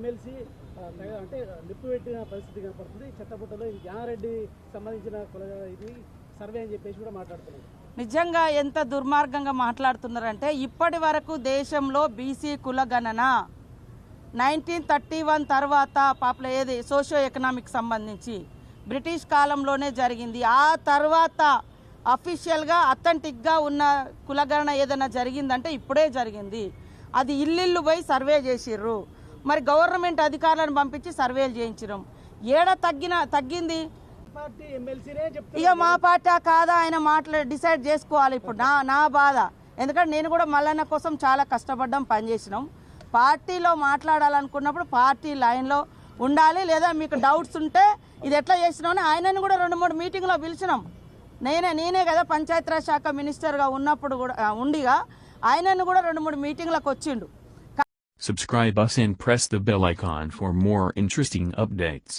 MLC అంటే నిప్పు పెట్టిన పరిస్థితి కనపడుతుంది. చెత్తబుట్టలో జ్ఞానారెడ్డి సంబంధించిన ఇది సర్వే అని చెప్పేసి కూడా మాట్లాడుతున్నారు. నిజంగా ఎంత దుర్మార్గంగా మాట్లాడుతున్నారంటే ఇప్పటి వరకు దేశంలో బీసీ కులగణన 1931 తర్వాత ఏది సోషియో ఎకనామిక్ సంబంధించి బ్రిటిష్ కాలంలోనే జరిగింది. ఆ తర్వాత అఫీషియల్గా అథెంటిక్గా ఉన్న కులగణన ఏదైనా జరిగిందంటే ఇప్పుడే జరిగింది. అది ఇల్లు పోయి సర్వే చేసిర్రు. మరి గవర్నమెంట్ అధికారులను పంపించి సర్వేలు చేయించడం ఏడ తగ్గింది. ఇక మా పార్టీ కాదా ఆయన డిసైడ్ చేసుకోవాలి. ఇప్పుడు నా బాధ, ఎందుకంటే నేను కూడా మల్లన్న కోసం చాలా కష్టపడ్డాం, పనిచేసినాం. పార్టీలో మాట్లాడాలనుకున్నప్పుడు పార్టీ లైన్లో ఉండాలి. లేదా మీకు డౌట్స్ ఉంటే ఇది ఎట్లా చేసినామని ఆయనని కూడా 2-3 మీటింగ్లో పిలిచినాం. నేనే కదా పంచాయతీరాజ్ శాఖ మినిస్టర్గా ఉన్నప్పుడు కూడా ఉండిగా ఆయనను కూడా 2-3 మీటింగ్లకు వచ్చిండు. Subscribe us and press the bell icon for more interesting updates.